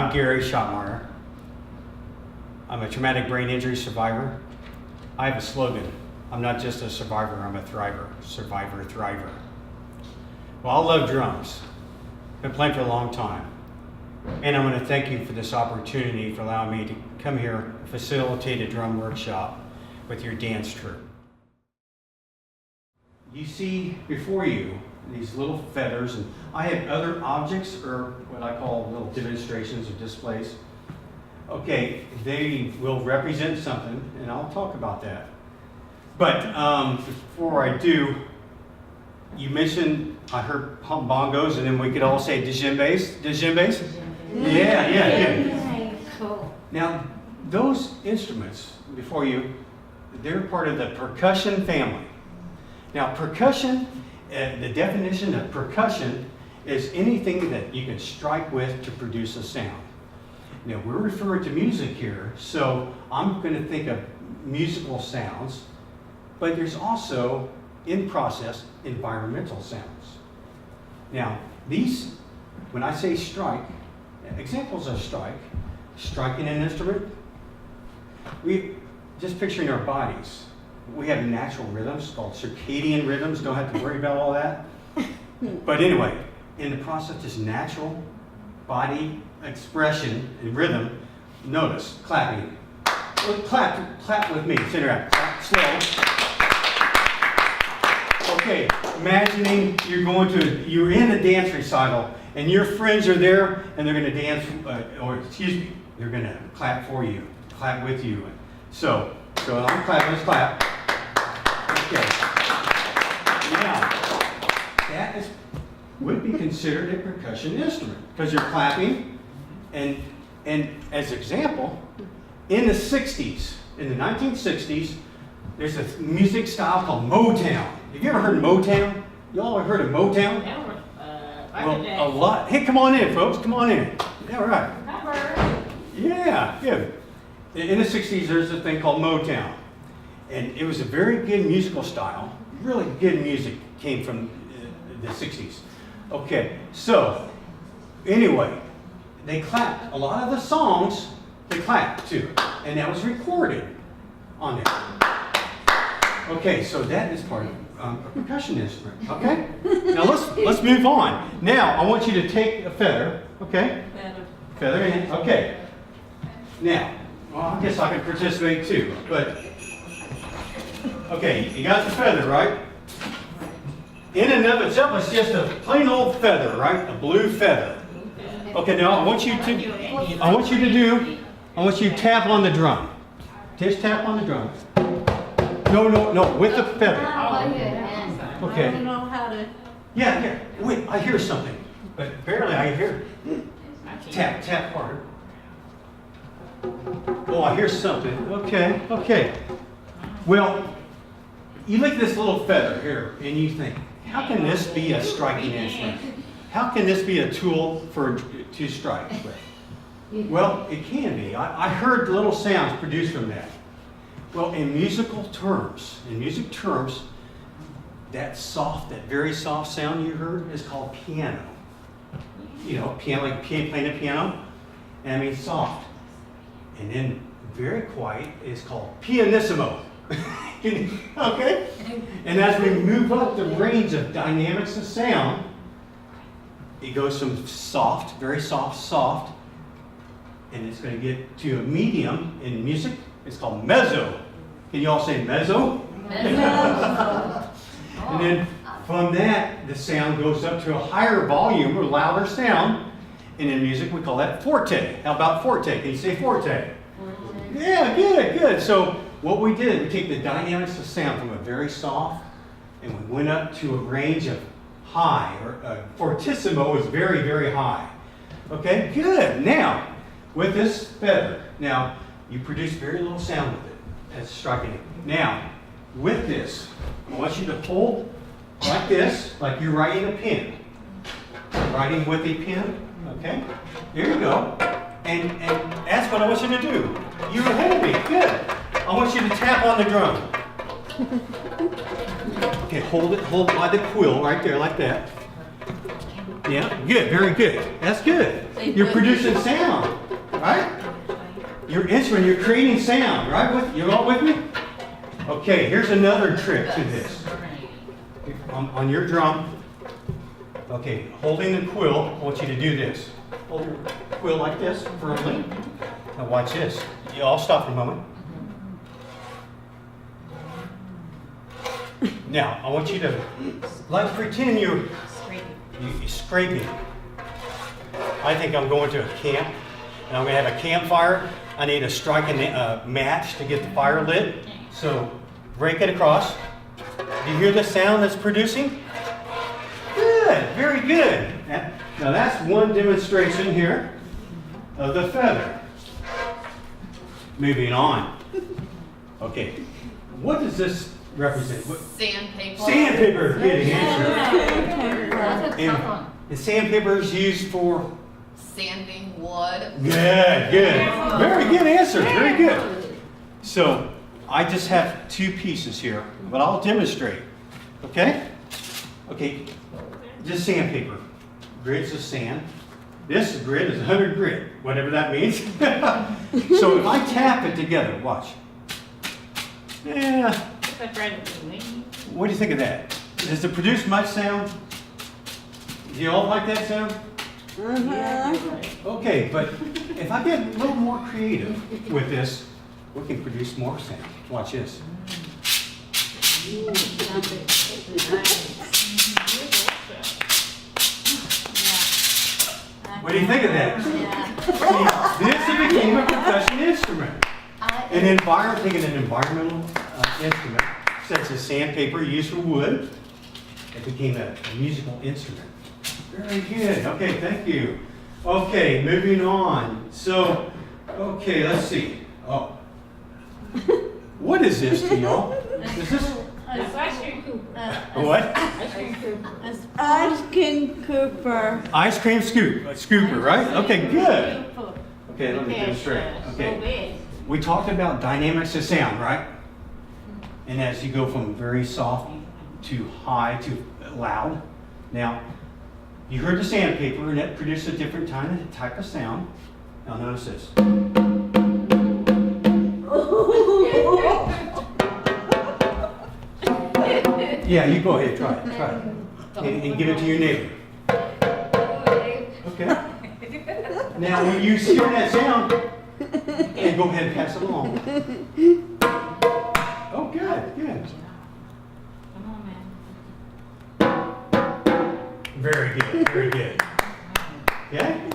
I'm Gary Schopmeyer. I'm a traumatic brain injury survivor. I have a slogan. I'm not just a survivor, I'm a thriver. Survivor, thriver. Well, I love drums. Been playing for a long time. And I want to thank you for this opportunity for allowing me to come here and facilitate a drum workshop with your dance troupe. You see before you these little feathers, and I have other objects, or what I call little demonstrations or displays. Okay, they will represent something, and I'll talk about that. But before I do, you mentioned, I heard bongos, and then we could all say djembes. Djembes? Yeah. Cool. Now, those instruments before you, they're part of the percussion family. Now, percussion, the definition of percussion is anything that you can strike with to produce a sound. Now, we're referring to music here, so I'm going to think of musical sounds, but there's also, in process, environmental sounds. Now, these, when I say strike, examples of striking an instrument, we just picturing our bodies. We have natural rhythms called circadian rhythms, don't have to worry about all that. But anyway, in the process, this natural body expression and rhythm, notice, clapping. Well, clap with me, sit around, clap slow. Okay, imagining you're in a dance recital and your friends are there and they're gonna dance, they're gonna clap for you, clap with you. So I'm clapping, let's clap. Okay. Now, that would be considered a percussion instrument because you're clapping, and as an example, in the 60s, in the 1960s, there's a music style called Motown. Have you ever heard of Motown? You all ever heard of Motown? Well, a lot. Hey, come on in, folks. Come on in. Yeah, right. Yeah, good. In the 60s, there's a thing called Motown. And it was a very good musical style. Really good music came from the 60s. Okay, so anyway, they clapped. A lot of the songs, they clapped too. And that was recorded on there. Okay, so that is part of a percussion instrument. Okay? Now let's move on. Now, I want you to take a feather. Okay? Feather in. Okay. Now, well, I guess I can participate too, but okay, you got the feather, right? In and of itself, it's just a plain old feather, right? A blue feather. Okay, now I want you to tap on the drum. Just tap on the drum. No, with the feather. Okay. I don't know how to. Yeah. Wait, I hear something, but barely I hear. Tap harder. Oh, I hear something. Okay. Well, you look at this little feather here, and you think, how can this be a striking instrument? How can this be a tool to strike with? Well, it can be. I heard little sounds produced from that. Well, in music terms, that very soft sound you heard is called piano. You know, piano, like playing a piano, and I mean soft. And then very quiet is called pianissimo. Okay? And as we move up the range of dynamics of sound, it goes from soft, very soft, and it's going to get to a medium in music. It's called mezzo. Can you all say mezzo? Mezzo. And then from that, the sound goes up to a higher volume or louder sound. And in music, we call that forte. How about forte? Can you say forte? Yeah, good. So what we did, we take the dynamics of sound from a very soft, and we went up to a range of high, or fortissimo is very, very high. Okay, good. Now, with this feather, now you produce very little sound with it as striking it. Now, with this, I want you to hold like this, like you're writing a pen. Writing with a pen, okay? Here you go. And that's what I want you to do. You're ahead of me, good. I want you to tap on the drum. Okay, hold by the quill right there, like that. Yeah, good, very good. That's good. You're producing sound, right? Your instrument, you're creating sound, right? You all with me? Okay, here's another trick to this. On your drum, okay, holding the quill, I want you to do this. Hold your quill like this firmly. Now watch this. You all stop for a moment. Now, I want you to pretend you're scraping. I think I'm going to a camp, and I'm going to have a campfire. I need to strike a match to get the fire lit. So, break it across. Do you hear the sound that's producing? Good, very good. Now that's one demonstration here of the feather. Moving on. Okay, what does this represent? Sandpaper. Sandpaper, good answer. That's a tough one. And sandpaper is used for? Sanding wood. Good, good. Very good answer, very good. So, I just have two pieces here, but I'll demonstrate. Okay? Okay, just sandpaper. Grids of sand. This grid is 100 grit, whatever that means. So if I tap it together, watch. Yeah. What do you think of that? Does it produce much sound? Do you all like that sound? Okay, but if I get a little more creative with this, we can produce more sound. Watch this. What do you think of that? See, this became a percussion instrument. Take an environmental instrument, such as sandpaper used for wood. It became a musical instrument. Very good. Okay, thank you. Okay, moving on. So, okay, let's see. Oh. What is this to y'all? Is this Ice cream what? Ice cream Cooper. Ice cream scooper, right? Okay, good. Okay, let me demonstrate. Okay. We talked about dynamics of sound, right? And as you go from very soft to high to loud. Now, you heard the sandpaper and it produced a different type of sound. Now notice this. Yeah, you go ahead, try it. And give it to your neighbor. Okay. Now, when you hear that sound, and go ahead and pass it along. Oh, good, good. Come on, man. Very good, very good. Okay?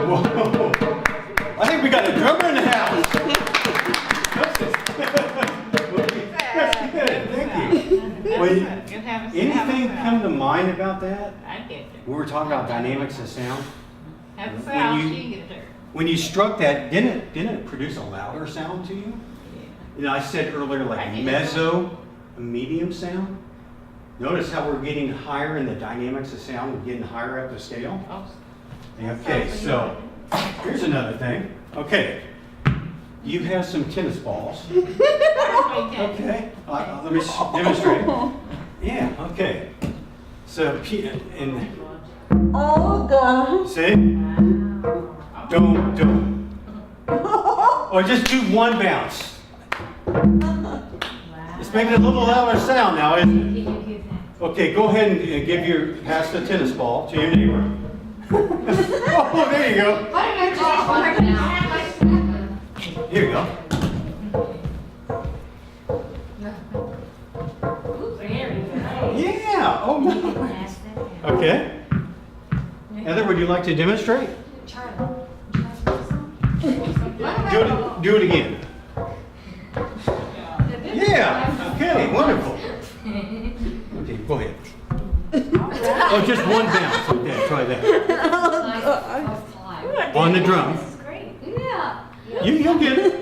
Whoa. I think we got a drummer in the house. That's good, thank you. Well, anything come to mind about that? I get it. We were talking about dynamics of sound. Have the When sound, you- she can get it there. When you struck that, didn't it produce a louder sound to you? You know, I said earlier I like did. mezzo, a medium sound. Notice how we're getting higher in the dynamics of sound, we're getting higher up the scale. Oh, Okay, so here's another thing. Okay, you have some tennis balls. okay. Okay, let me demonstrate. Yeah, okay. So, and Oh gosh. see? Don't. Or just do one bounce. It's making a little louder sound now, isn't it? Okay, go ahead and pass the tennis ball to your neighbor. Oh, there you go. Here you go. Yeah. Oh, nice. Okay. Heather, would you like to demonstrate? Do it again. Yeah. Okay. Wonderful. Okay. Go ahead. Oh, just one bounce. Okay. Try that. On the drum. You'll get it.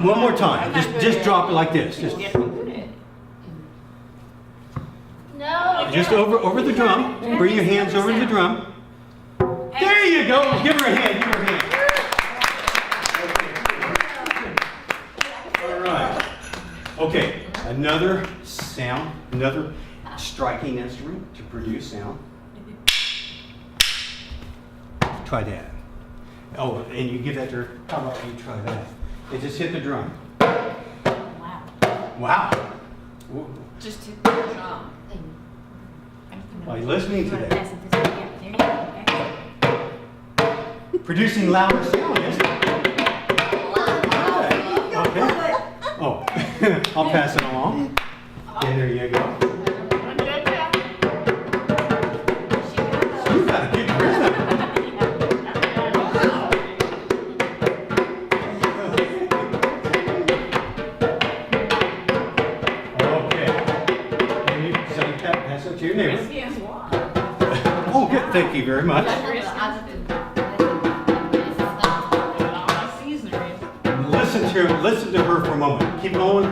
One more time. Just drop it like this. Just over the drum. Bring your hands over the drum. There you go. Give her a hand. Give her a hand. All right. Okay. Another sound, another striking instrument to produce sound. Try that. Oh, and you give that to her. How about you try that? And just hit the drum. Wow. Wow. Just hit the drum. Are you listening to that? There you go. Producing louder sound, isn't it? Okay. Oh, I'll pass it along. Okay, there you go. You got a good rhythm. Okay. And you pass it to your neighbor. Oh, good. Thank you very much. Listen to her for a moment. Keep going.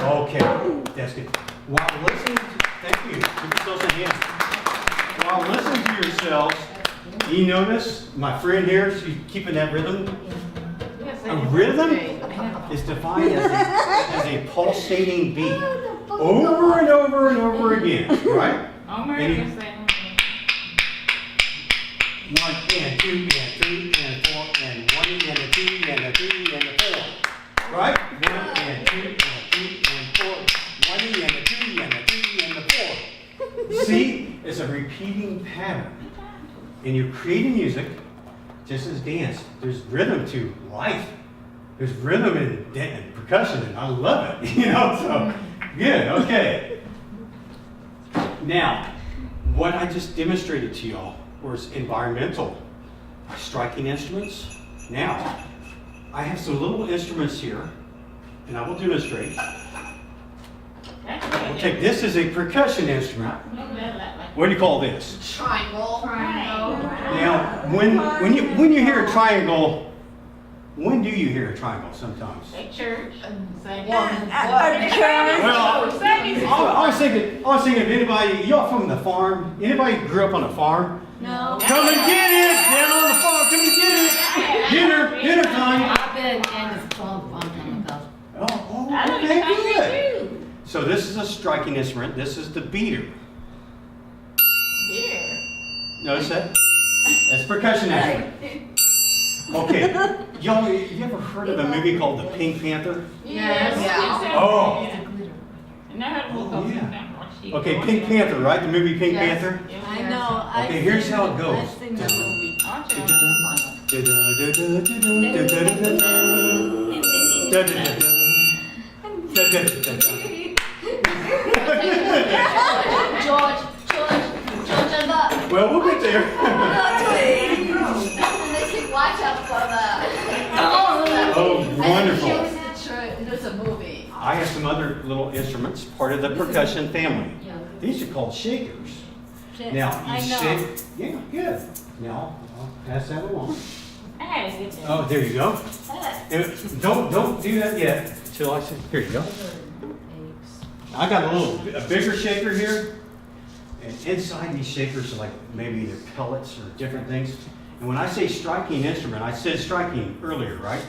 Okay, that's good. While listening to, thank you. Give yourselves a hand. While listening to yourselves, you notice my friend here, she's keeping that rhythm. A rhythm is defined as a pulsating beat. Over and over and over again, right? And 1 and 2 and 3 and 4 and 1 and a 2 and a 3 and a 4. Right? 1 and 2 and 3 and 4. 1 and a 2 and a 3 and a 4. See? It's a repeating pattern. And you're creating music just as dance. There's rhythm to life. There's rhythm in percussion, and I love it. So good. Okay. Now, what I just demonstrated to y'all was environmental striking instruments. Now, I have some little instruments here, and I will demonstrate. We'll take this as a percussion instrument. What do you call this? Triangle. Now, when you hear a triangle, when do you hear a triangle sometimes? At church. Well, I was thinking if anybody, y'all from the farm, anybody grew up on a farm? No. Come and get it! Down on the farm, come and get it! Dinner time! I've been in this club a long time ago. Oh, okay, good. So this is a striking instrument. This is the beater. Beer. Notice that? That's percussion instrument. Okay, y'all, you ever heard of a movie called The Pink Panther? Yes. Yeah. Oh. Yeah. Okay, Pink Panther, right? The movie Pink Yes. Panther? I know. Okay, here's how it goes. I sing the movie. George, Well, we'll get there. watch out for the. Oh, wonderful. There's a movie. I have some other little instruments, part of the percussion family. These are called shakers. Now, I you know. shake, yeah, good. Now, I'll pass that along. I had to get Oh, there you go. Don't do that yet until I say, here you go. I got a bigger shaker here. And inside these shakers are like maybe they're pellets or different things. And when I say striking instrument, I said striking earlier, right?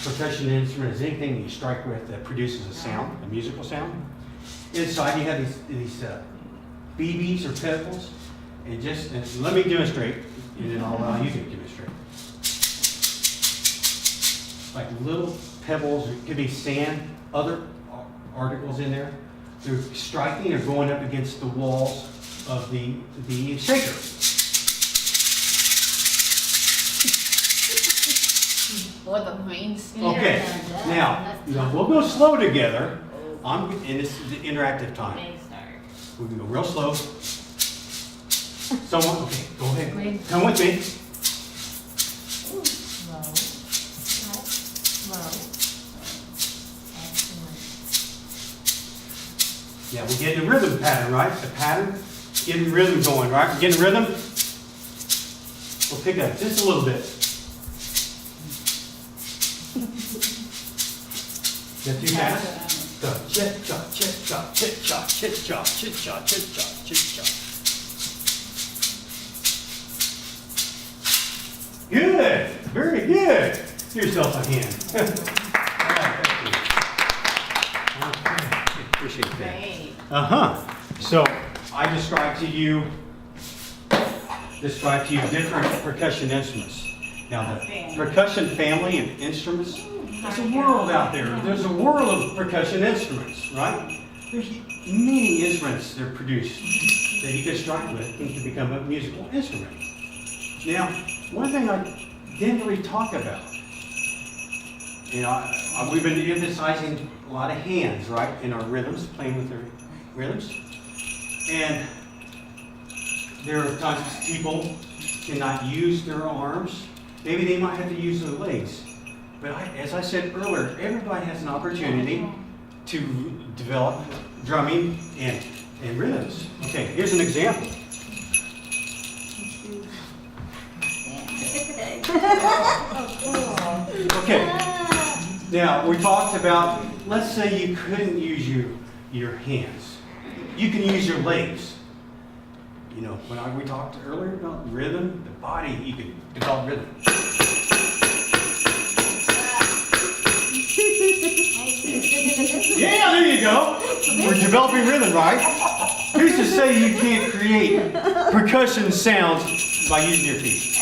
Percussion instrument is anything you strike with that produces a sound, a musical sound. Inside you have these BBs or pebbles. And let me demonstrate, and then I'll allow you to demonstrate. Like little pebbles, it could be sand, other articles in there. They're striking or going up against the walls of the shaker. Or the main stand. Okay, now we'll go slow together. And this is the interactive time. We can go real slow. Someone, okay, go ahead. Come with me. Yeah, we're getting the rhythm pattern, right? The pattern, getting rhythm going, right? We're getting rhythm. We'll pick up just a little bit. Is that too fast? Go, chit chop, chit chop, chit chop, chit chop, chit chop, chit chop, chit chop. Very good. Give yourself a hand. All right, thank you. Okay, appreciate that. Great. So I described to you different percussion instruments. Now the percussion family of instruments, there's a world out there. There's a world of percussion instruments, right? There's many instruments that are produced that you can strike with and can become a musical instrument. Now, one thing I didn't really talk about, we've been emphasizing a lot of hands, right, in our rhythms, playing with their rhythms. And there are times people cannot use their arms. Maybe they might have to use their legs. But as I said earlier, everybody has an opportunity to develop drumming and rhythms. Okay, here's an example. Okay, now we talked about, let's say you couldn't use your hands. You can use your legs. You know, when we talked earlier about rhythm, the body, you can develop rhythm. Yeah, there you go. We're developing rhythm, right? Who's to say you can't create percussion sounds by using your feet?